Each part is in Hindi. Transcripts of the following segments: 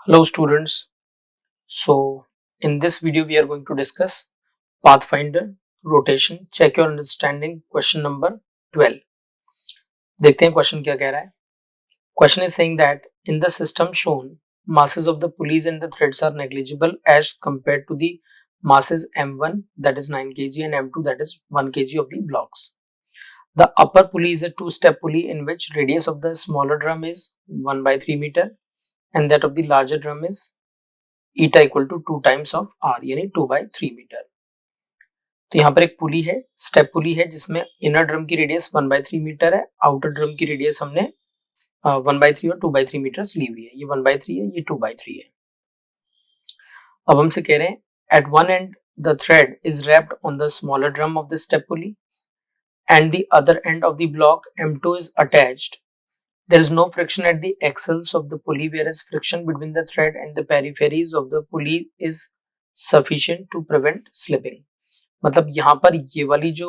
Hello students. So in this video we are going to discuss Pathfinder rotation. Check your understanding question number 12. देखते हैं क्वेश्चन क्या कह रहा है. Question is saying that in the system shown masses of the pulleys and the threads are negligible as compared to the masses m1 that is 9 kg and m2 that is 1 kg of the blocks. The upper pulley is a two-step pulley in which radius of the smaller drum is 1 by 3 meter and that of the larger drum is eta equal to 2 times of R यानी 2/3 मीटर. तो यहाँ पर एक पुली है, स्टेप पुली है जिसमें इनर ड्रम की रेडियस 1/3 मीटर है, आउटर ड्रम की रेडियस हमने 1/3 और 2/3 मीटर्स ली हुई है. ये 1/3 है, ये 2/3 है. अब हमसे कह रहे हैं at one end the thread is wrapped on the smaller drum of the step pulley and the other end of the block M2 is attached. There is no friction at the axles of the pulley, whereas friction between the thread and the peripheries of the pulley is sufficient to prevent slipping. मतलब यहाँ पर ये वाली जो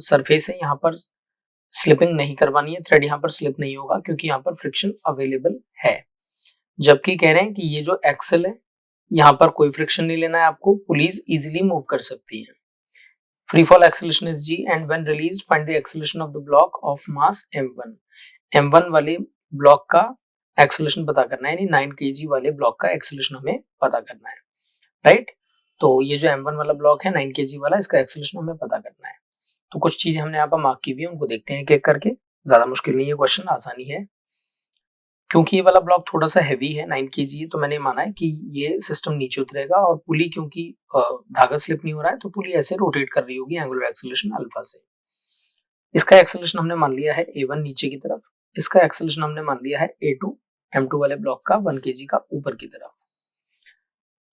सरफेस है यहाँ पर स्लिपिंग नहीं करवानी है, थ्रेड यहाँ पर स्लिप नहीं होगा क्योंकि यहाँ पर फ्रिक्शन अवेलेबल है. जबकि कह रहे हैं कि ये जो एक्सल है यहाँ पर कोई फ्रिक्शन नहीं लेना है आपको, पुलीज इजिली मूव कर सकती है. Free fall acceleration is g and when released find the acceleration of the block of mass m1. m1 वाले ब्लॉक का एक्सेलरेशन पता करना है, यानी 9 kg वाले ब्लॉक का एक्सेलरेशन हमें पता करना है, राइट. तो ये जो m1 वाला ब्लॉक है 9 kg वाला, इसका एक्सेलरेशन हमें पता करना है. तो कुछ चीजें हमने यहाँ पर मार्क की हुई है, उनको देखते हैं एक एक करके. ज्यादा मुश्किल नहीं है क्वेश्चन, आसानी है. क्योंकि ये वाला ब्लॉक थोड़ा सा हैवी है, 9 kg है, तो मैंने माना है कि ये सिस्टम नीचे उतरेगा और पुली क्योंकि धागा स्लिप नहीं हो रहा है तो पुली ऐसे रोटेट कर रही होगी एंगुलर एक्सेलरेशन अल्फा से. इसका एक्सेलरेशन हमने मान लिया है a1 नीचे की तरफ, इसका एक्सेलरेशन हमने मान लिया है a2 m2 वाले ब्लॉक का 1 kg का ऊपर की तरफ.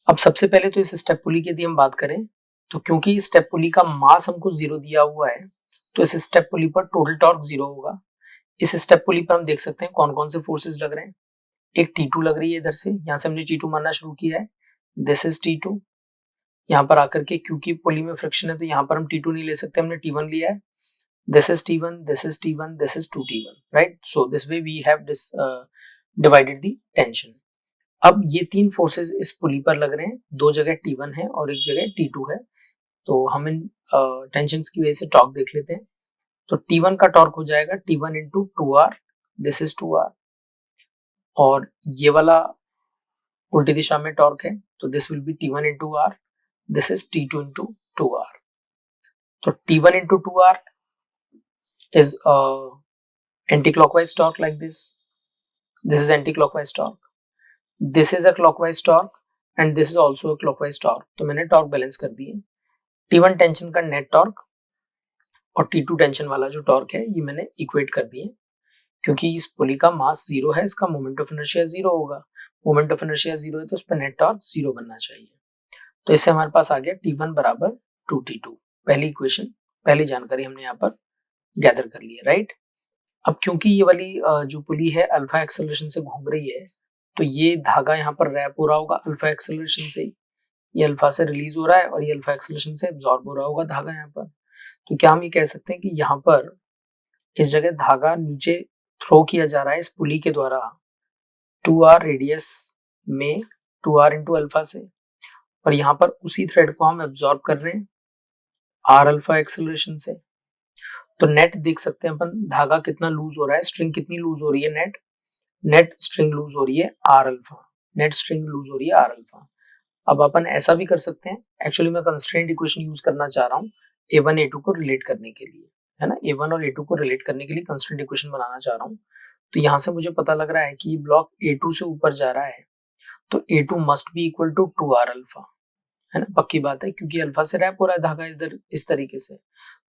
अब सबसे पहले तो इस स्टेप पुली की यदि हम बात करें तो क्योंकि इस स्टेप पुली का मास हमको 0 दिया हुआ है तो इस स्टेप पुली पर टोटल टॉर्क 0 होगा. इस स्टेप पुली पर हम देख सकते हैं कौन कौन से फोर्सेस लग रहे हैं. एक T2 लग रही है इधर से, यहां से हमने T2 मानना शुरू किया है, दिस इज T2. यहां पर आकर के क्योंकि पुली में फ्रिक्शन है तो यहां पर हम T2 नहीं ले सकते, हमने T1 लिया है. This is T1, this is T1, this is 2T1, right? So this way we have divided the tension. अब ये तीन फोर्सेस इस पुली पर लग रहे हैं, दो जगह T1 है और एक जगह T2 है. तो हम इन टेंशंस की वजह से टॉर्क देख लेते हैं. तो T1 का टॉर्क हो जाएगा T1 into 2R, this is 2R. और ये वाला उल्टी दिशा में टॉर्क है तो this will be T1 into R, this is T2 into 2R. तो T1 into 2R is anti-clockwise torque like this. This is anti-clockwise torque. This is a clockwise torque and this is also a clockwise torque. तो मैंने टॉर्क बैलेंस कर दिए. T1 टेंशन का नेट टॉर्क और T2 टेंशन वाला जो टॉर्क है ये मैंने इक्वेट कर दिए. क्योंकि इस पुली का मास 0 है, इसका मोमेंट ऑफ इनर्शिया 0 होगा. मोमेंट ऑफ इनर्शिया 0 है तो उस पर नेट टॉर्क 0 बनना चाहिए. तो इससे हमारे पास आ गया T1 बराबर 2T2. पहली इक्वेशन, पहली जानकारी हमने यहाँ पर गैदर कर लिया, राइट. अब क्योंकि ये वाली जो पुली है अल्फा एक्सेलरेशन से घूम रही है तो ये धागा यहाँ पर रैप हो रहा होगा अल्फा एक्सेलरेशन से. ये अल्फा से रिलीज हो रहा है और ये अल्फा एक्सेलरेशन से एब्जॉर्ब हो रहा होगा धागा यहाँ पर. तो क्या हम ये कह सकते हैं कि यहाँ पर इस जगह धागा नीचे थ्रो किया जा रहा है इस पुली के द्वारा 2R रेडियस में 2R इंटू अल्फा से, और यहाँ पर उसी थ्रेड को हम एब्जॉर्ब कर रहे हैं R अल्फा एक्सेलरेशन से. तो नेट देख सकते हैं अपन, धागा कितना लूज हो रहा है, स्ट्रिंग कितनी लूज हो रही है, नेट स्ट्रिंग लूज हो रही है R alpha, net string loose हो रही है आर अल्फा. अब अपन ऐसा भी कर सकते हैं, एक्चुअली मैं कंस्ट्रेंट इक्वेशन यूज करना चाह रहा हूँ A1 A2 को रिलेट करने के लिए, है ना. A1 और A2 को रिलेट करने के लिए कंस्ट्रेंट इक्वेशन बनाना चाह रहा हूँ. तो यहाँ से मुझे पता लग रहा है कि ये ब्लॉक A2 से ऊपर जा रहा है तो A2 must be equal to 2R alpha, है ना. पक्की बात है क्योंकि अल्फा से रैप हो रहा है धागा इधर इस तरीके से,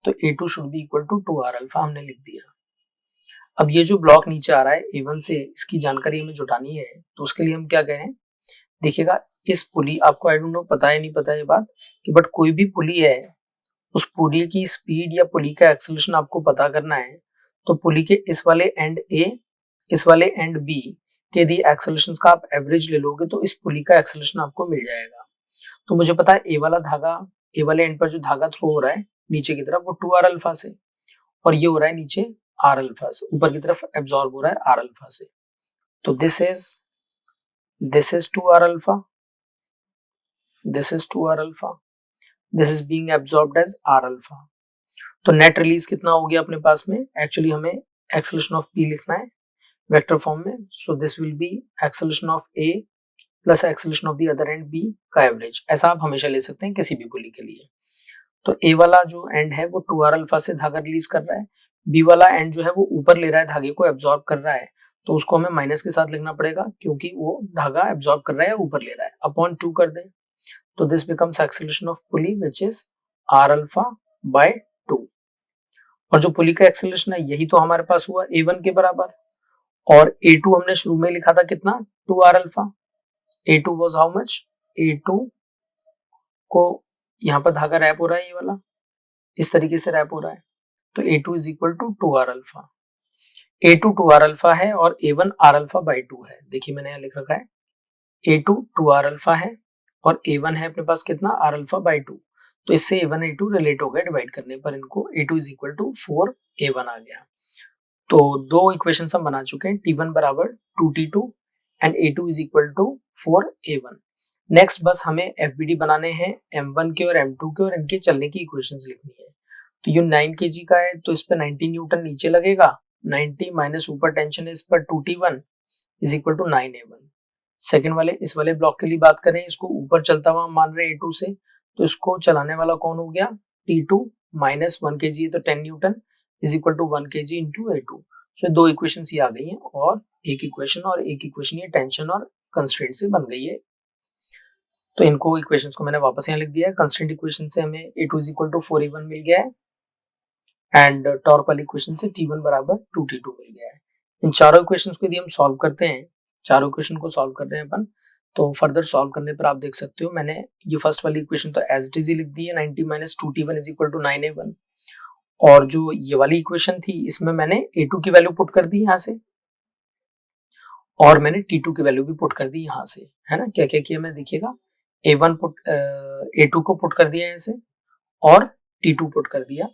तो A2 should be equal to 2R alpha हमने लिख दिया. अब ये जो ब्लॉक नीचे आ रहा है A1 से, इसकी जानकारी हमें जुटानी है तो उसके लिए हम क्या करें, देखिएगा इस पुली, आपको आई डोंट नो पता है नहीं पता ये बात कि बट कोई भी पुली है उस पुली की स्पीड या पुली का एक्सेलरेशन आपको पता करना है तो पुली के इस वाले एंड A, इस वाले एंड B के यदि एक्सेलरेशन का आप एवरेज ले लोगे तो इस पुली का एक्सेलरेशन आपको मिल जाएगा. तो मुझे पता है A वाला धागा, A वाले एंड पर जो धागा थ्रो हो रहा है नीचे की तरफ वो 2R अल्फा से, और ये हो रहा है नीचे R अल्फा से, ऊपर की तरफ एब्जॉर्ब हो रहा है R अल्फा से. तो this is this is 2r alpha, this is 2r alpha, this is being absorbed as r alpha. तो नेट रिलीज कितना हो गया अपने पास में, एक्चुअली हमें एक्सेलरेशन ऑफ p लिखना है वेक्टर फॉर्म में, so this will be acceleration of a plus acceleration of the other and b का एवरेज। ऐसा आप हमेशा ले सकते हैं किसी भी पुली के लिए। तो a वाला जो एंड है वो 2r अल्फा से धागा रिलीज कर रहा है, b वाला एंड जो है वो ऊपर ले रहा है, धागे को एब्जॉर्ब कर रहा है, तो उसको हमें माइनस के साथ लिखना पड़ेगा क्योंकि वो धागा एब्जॉर्ब कर रहा है या ऊपर ले रहा है, अपॉन 2 कर दें तो this becomes acceleration of pulley which is r alpha by 2। और जो पुली का एक्सेलरेशन है यही तो हमारे पास हुआ a1 के बराबर, और a2 हमने शुरू में लिखा था कितना, 2r alpha. a2 was how much, a2 को यहाँ पर धागा रैप हो रहा है, ये वाला इस तरीके से रैप हो रहा है, तो a2 is equal to 2r alpha. a2 2r alpha है और a1 r अल्फा बाई 2 है। देखिए मैंने यहाँ लिख रखा है a2 2r अल्फा है और a1 है अपने पास कितना, r अल्फा बाई 2, तो इससे a1 a2 रिलेट हो गए, डिवाइड करने पर इनको a2 is equal to 4a1 आ गया। तो दो इक्वेशन हम बना चुके हैं, t1 बराबर 2t2 and a2 is equal to 4a1। Next बस हमें FBD बनाने हैं m1 के और m2 के और इनके चलने की इक्वेशंस लिखनी है। तो ये 9 kg का है तो इस पर 90 न्यूटन नीचे लगेगा, 90 माइनस ऊपर टेंशन है इस पर 2t1 is equal to 9a1। Second वाले इस वाले ब्लॉक के लिए बात करें, इसको ऊपर चलता हुआ मान रहे हैं a2 से, तो इसको चलाने वाला कौन हो गया, t2 माइनस 1 kg है तो 10 newton is equal to 1 kg into a2। So दो इक्वेशन ये आ गई हैं और एक इक्वेशन ये टेंशन और कंस्ट्रेंट से बन गई है। तो इनको इक्वेशंस को मैंने वापस यहाँ लिख दिया है। कंस्ट्रेंट इक्वेशन से हमें a2 is equal to 4a1 मिल गया है एंड टॉर्क वाली इक्वेशन से t1 बराबर 2t2 मिल गया है। इन चारों इक्वेशंस को यदि हम सॉल्व करते हैं, चारों इक्वेशन को सॉल्व कर रहे हैं अपन, तो फर्दर सॉल्व करने पर आप देख सकते हो मैंने ये फर्स्ट वाली इक्वेशन तो एज इट इज लिख दी है, 90 minus 2t1 is equal to 9a1, और जो ये वाली इक्वेशन थी इसमें मैंने a2 की वैल्यू पुट कर दी यहाँ से और मैंने t2 की वैल्यू भी पुट कर दी यहाँ से, है ना। क्या क्या किया मैं देखिएगा, a2 को पुट कर दिया ऐसे और t2 पुट कर दिया,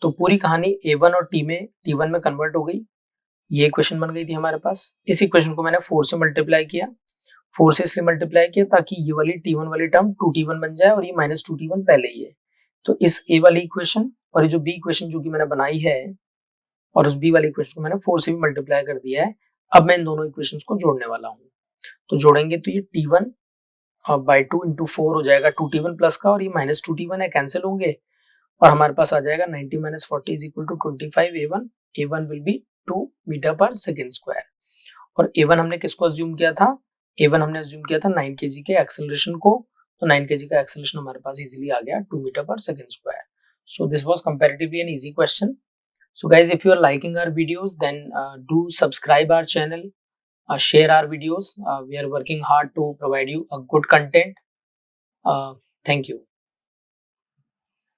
तो पूरी कहानी a1 और t1 में कन्वर्ट हो गई। ये इक्वेशन बन गई थी हमारे पास। इस इक्वेशन को मैंने 4 से मल्टीप्लाई किया, 4 से इसलिए मल्टीप्लाई किया ताकि ये वाली t1 वाली टर्म 2t1 बन जाए और ये माइनस 2t1 पहले ही है। तो इस a वाली इक्वेशन और ये जो b इक्वेशन जो कि मैंने बनाई है और उस b वाली इक्वेशन को मैंने 4 से भी मल्टीप्लाई कर दिया है। अब मैं इन दोनों इक्वेशंस को जोड़ने वाला हूँ, तो जोड़ेंगे तो ये t1 बाई 2 इंटू 4 हो जाएगा 2t1 प्लस का, और ये माइनस 2t1 है, कैंसिल होंगे और हमारे पास आ जाएगा 90 minus 40 is equal to 25a1। a1 will be 2 metre per second square, और a1 हमने किसको अज्यूम किया था, a1 हमने अज्यूम किया था 9 kg के एक्सेलरेशन को, तो 9 kg का एक्सेलरेशन हमारे पास इजीली आ गया 2 metre per second square. So this was comparatively an easy question. So guys, if you are liking our videos, then do subscribe our channel, share our videos. We are working hard to provide you a good content. Thank you.